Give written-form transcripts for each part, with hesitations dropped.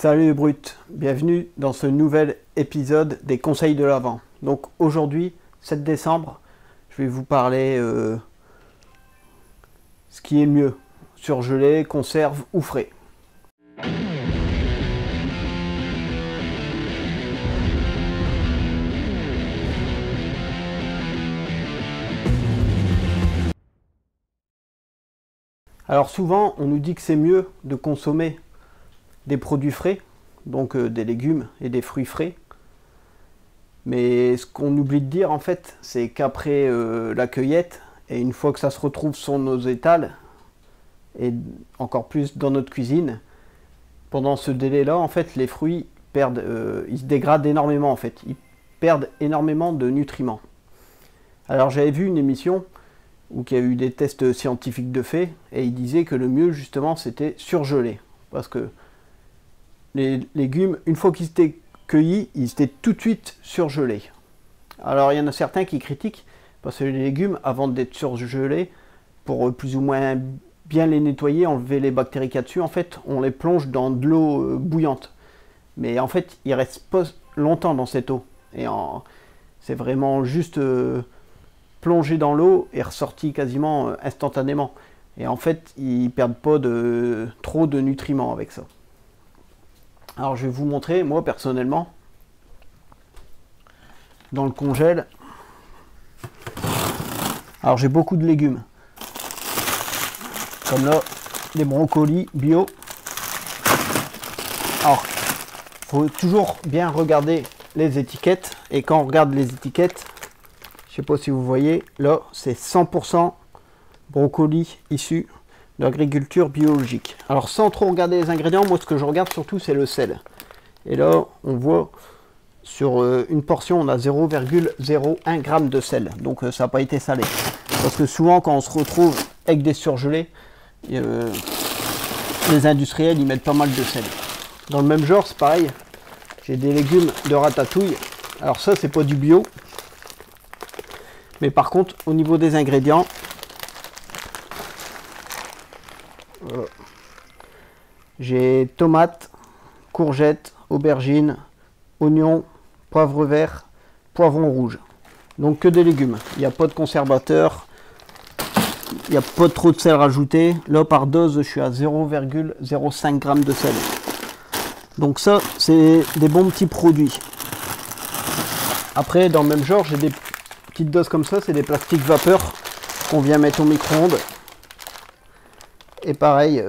Salut les brutes, bienvenue dans ce nouvel épisode des conseils de l'Avent. Donc aujourd'hui, 7 décembre, je vais vous parler ce qui est le mieux, surgelé, conserve ou frais. Alors souvent, on nous dit que c'est mieux de consommer des produits frais, donc des légumes et des fruits frais. Mais ce qu'on oublie de dire en fait, c'est qu'après la cueillette, et une fois que ça se retrouve sur nos étals, et encore plus dans notre cuisine, pendant ce délai-là, en fait, les fruits perdent, ils se dégradent énormément en fait. Ils perdent énormément de nutriments. Alors j'avais vu une émission où il y a eu des tests scientifiques de fait, et ils disaient que le mieux justement c'était surgeler. Parce que les légumes, une fois qu'ils étaient cueillis, ils étaient tout de suite surgelés. Alors il y en a certains qui critiquent, parce que les légumes, avant d'être surgelés, pour plus ou moins bien les nettoyer, enlever les bactéries qu'il y a dessus, en fait, on les plonge dans de l'eau bouillante. Mais en fait, ils restent pas longtemps dans cette eau. Et c'est vraiment juste plongé dans l'eau et ressorti quasiment instantanément. Et en fait, ils perdent pas trop de nutriments avec ça. Alors je vais vous montrer, moi personnellement, dans le congèle. Alors j'ai beaucoup de légumes. Comme là, des brocolis bio. Alors, il faut toujours bien regarder les étiquettes. Et quand on regarde les étiquettes, je ne sais pas si vous voyez, là c'est 100% brocolis issus d'agriculture biologique. Alors sans trop regarder les ingrédients, moi ce que je regarde surtout c'est le sel. Et là on voit sur une portion on a 0,01 g de sel. Donc ça n'a pas été salé. Parce que souvent quand on se retrouve avec des surgelés, les industriels ils mettent pas mal de sel. Dans le même genre c'est pareil, j'ai des légumes de ratatouille. Alors ça c'est pas du bio. Mais par contre au niveau des ingrédients, j'ai tomates, courgettes, aubergines, oignons, poivre vert, poivron rouge. Donc que des légumes. Il n'y a pas de conservateur. Il n'y a pas trop de sel rajouté. Là par dose je suis à 0,05 g de sel. Donc ça c'est des bons petits produits. Après dans le même genre j'ai des petites doses comme ça. C'est des plastiques vapeur qu'on vient mettre au micro-ondes. Et pareil,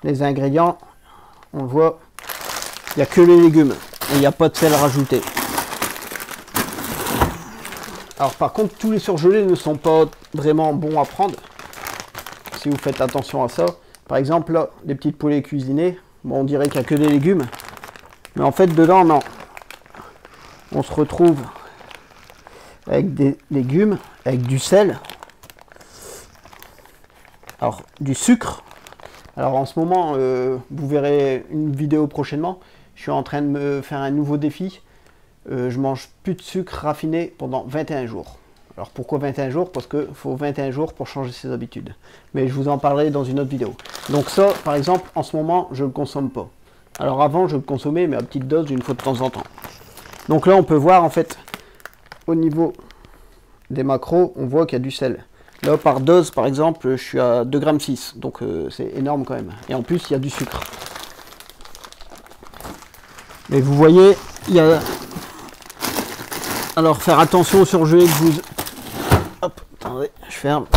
les ingrédients, on le voit, il n'y a que les légumes et il n'y a pas de sel rajouté. Alors par contre, tous les surgelés ne sont pas vraiment bons à prendre, si vous faites attention à ça. Par exemple, là, les petites poêlées cuisinées, bon, on dirait qu'il n'y a que des légumes, mais en fait, dedans, non. On se retrouve avec des légumes, avec du sel. Alors, du sucre. Alors en ce moment, vous verrez une vidéo prochainement. Je suis en train de me faire un nouveau défi. Je mange plus de sucre raffiné pendant 21 jours. Alors pourquoi 21 jours? Parce qu'il faut 21 jours pour changer ses habitudes. Mais je vous en parlerai dans une autre vidéo. Donc ça, par exemple, en ce moment, je ne le consomme pas. Alors avant, je le consommais, mais à petite dose, une fois de temps en temps. Donc là, on peut voir, en fait, au niveau des macros, on voit qu'il y a du sel. Là, par dose, par exemple, je suis à 2,6 g, donc c'est énorme quand même. Et en plus, il y a du sucre. Mais vous voyez, il y a... Alors, faire attention aux surgelés que vous... Hop, attendez, je ferme.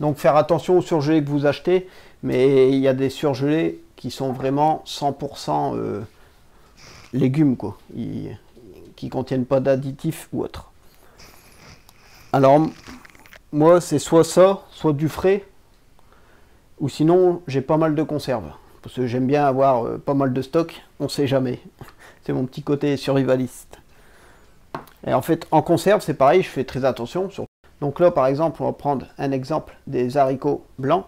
Donc, faire attention aux surgelés que vous achetez, mais il y a des surgelés qui sont vraiment 100% légumes, quoi. Qui contiennent pas d'additifs ou autre. Alors... Moi, c'est soit ça, soit du frais, ou sinon, j'ai pas mal de conserves. Parce que j'aime bien avoir pas mal de stock, on sait jamais. C'est mon petit côté survivaliste. Et en fait, en conserve, c'est pareil, je fais très attention. Donc là, par exemple, on va prendre un exemple des haricots blancs.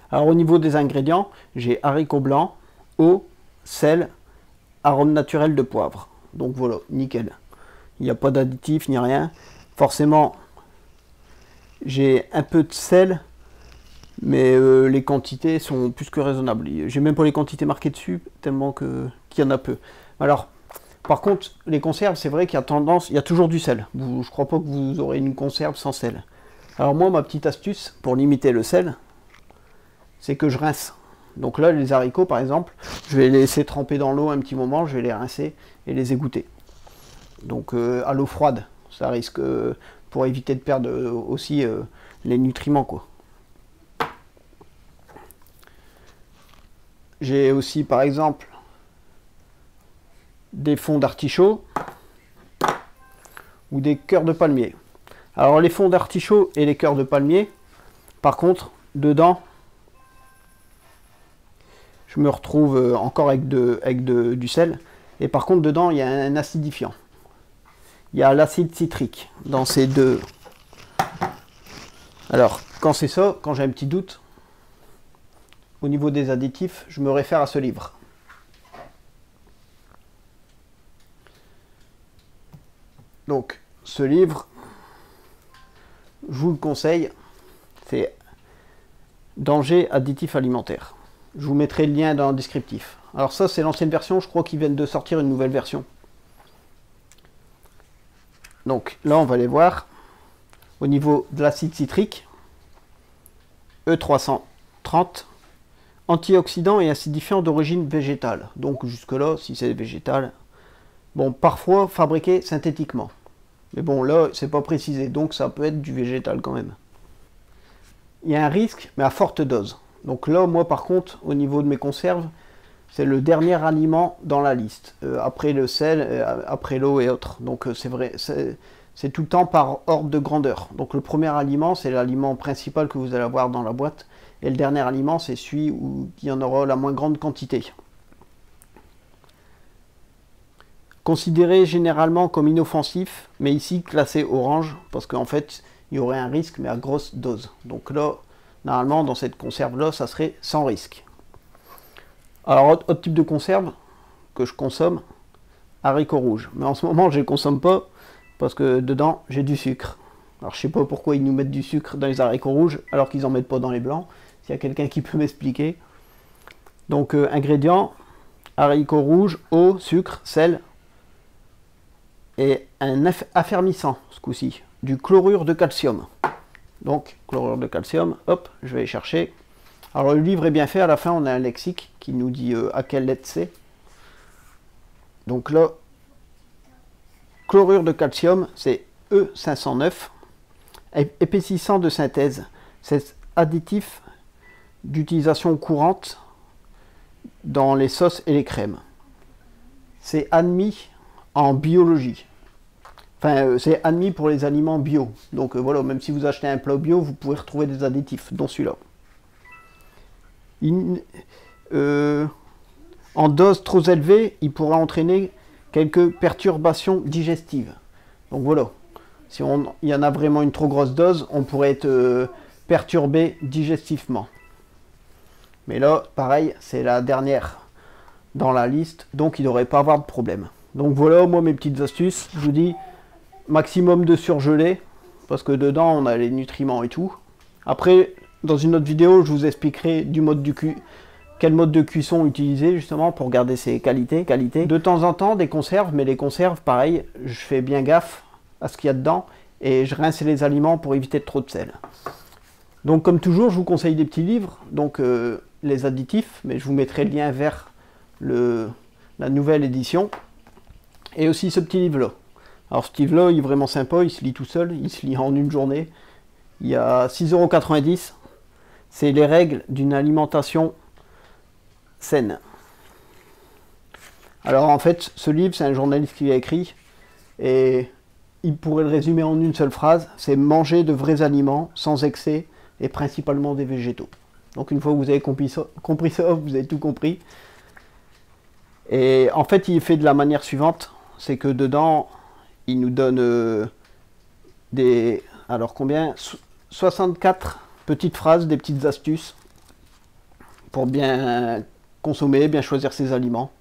Alors au niveau des ingrédients, j'ai haricots blancs, eau, sel, arôme naturel de poivre. Donc voilà, nickel. Il n'y a pas d'additifs ni rien. Forcément, j'ai un peu de sel, Mais les quantités sont plus que raisonnables. J'ai même pas les quantités marquées dessus, tellement qu'il y en a peu. Alors, par contre, les conserves, c'est vrai qu'il y a tendance, il y a toujours du sel. Je crois pas que vous aurez une conserve sans sel. Alors moi, ma petite astuce pour limiter le sel, c'est que je rince. Donc là, les haricots, par exemple, je vais les laisser tremper dans l'eau un petit moment, je vais les rincer et les égoutter. Donc à l'eau froide, ça risque, pour éviter de perdre aussi les nutriments, quoi. J'ai aussi, par exemple, des fonds d'artichaut ou des cœurs de palmier. Alors les fonds d'artichaut et les cœurs de palmier, par contre, dedans, je me retrouve encore avec du sel. Et par contre, dedans, il y a un acidifiant. Il y a l'acide citrique dans ces deux. Alors, quand c'est ça, quand j'ai un petit doute, au niveau des additifs, je me réfère à ce livre. Donc, ce livre, je vous le conseille, c'est Danger additifs alimentaires. Je vous mettrai le lien dans le descriptif. Alors ça, c'est l'ancienne version, je crois qu'ils viennent de sortir une nouvelle version. Donc là, on va aller voir au niveau de l'acide citrique, E330, antioxydant et acidifiant d'origine végétale. Donc jusque-là, si c'est végétal, bon, parfois fabriqué synthétiquement. Mais bon, là, c'est pas précisé, donc ça peut être du végétal quand même. Il y a un risque, mais à forte dose. Donc là, moi par contre, au niveau de mes conserves, c'est le dernier aliment dans la liste, après le sel, après l'eau et autres. Donc c'est vrai, c'est tout le temps par ordre de grandeur. Donc le premier aliment, c'est l'aliment principal que vous allez avoir dans la boîte, et le dernier aliment, c'est celui où il y en aura la moins grande quantité. Considéré généralement comme inoffensif, mais ici classé orange, parce qu'en fait, il y aurait un risque, mais à grosse dose. Donc là, normalement, dans cette conserve-là, ça serait sans risque. Alors, autre type de conserve que je consomme, haricots rouges. Mais en ce moment, je ne les consomme pas parce que dedans, j'ai du sucre. Alors, je sais pas pourquoi ils nous mettent du sucre dans les haricots rouges alors qu'ils n'en mettent pas dans les blancs. S'il y a quelqu'un qui peut m'expliquer. Donc, ingrédients, haricots rouges, eau, sucre, sel et un affermissant, ce coup-ci, du chlorure de calcium. Donc, chlorure de calcium, hop, je vais aller chercher. Alors le livre est bien fait, à la fin on a un lexique qui nous dit à quelle lettre c'est. Donc là, chlorure de calcium, c'est E509, épaississant de synthèse. C'est additif d'utilisation courante dans les sauces et les crèmes. C'est admis en biologie. Enfin, c'est admis pour les aliments bio. Donc voilà, même si vous achetez un plat bio, vous pouvez retrouver des additifs, dont celui-là. En dose trop élevée, il pourra entraîner quelques perturbations digestives. Donc voilà, si il y en a vraiment une trop grosse dose, on pourrait être perturbé digestivement. Mais là, pareil, c'est la dernière dans la liste, donc il ne devrait pas avoir de problème. Donc voilà, moi mes petites astuces, je vous dis, maximum de surgelé, parce que dedans on a les nutriments et tout. Après, dans une autre vidéo, je vous expliquerai quel mode de cuisson utiliser justement pour garder ses qualités. De temps en temps, des conserves, mais les conserves, pareil, je fais bien gaffe à ce qu'il y a dedans et je rince les aliments pour éviter trop de sel. Donc comme toujours, je vous conseille des petits livres, donc les additifs, mais je vous mettrai le lien vers la nouvelle édition. Et aussi ce petit livre-là. Alors ce livre-là, il est vraiment sympa, il se lit tout seul, il se lit en une journée. Il y a 6,90 €. C'est les règles d'une alimentation saine. Alors en fait, ce livre, c'est un journaliste qui l'a écrit et il pourrait le résumer en une seule phrase, c'est manger de vrais aliments sans excès et principalement des végétaux. Donc une fois que vous avez compris ça, vous avez tout compris. Et en fait, il est fait de la manière suivante, c'est que dedans, il nous donne des... Alors combien 64 petites phrases, des petites astuces pour bien consommer, bien choisir ses aliments.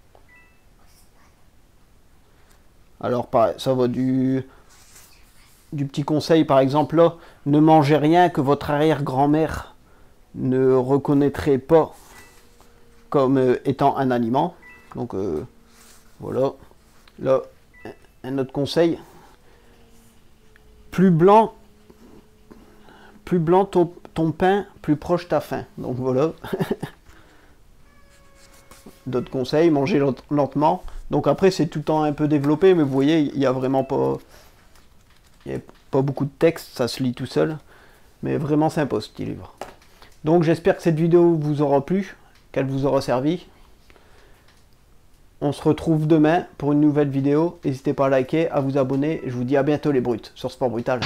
Alors ça va du petit conseil par exemple là, ne mangez rien que votre arrière-grand-mère ne reconnaîtrait pas comme étant un aliment. Donc voilà. Là, un autre conseil. Plus blanc ton pain, plus proche ta faim. Donc voilà. D'autres conseils, manger lentement. Donc après, c'est tout le temps un peu développé, mais vous voyez, il n'y a vraiment pas... Il n'y a pas beaucoup de texte, ça se lit tout seul. Mais vraiment sympa ce petit livre. Donc j'espère que cette vidéo vous aura plu, qu'elle vous aura servi. On se retrouve demain pour une nouvelle vidéo. N'hésitez pas à liker, à vous abonner. Je vous dis à bientôt les brutes sur Sport Brutal.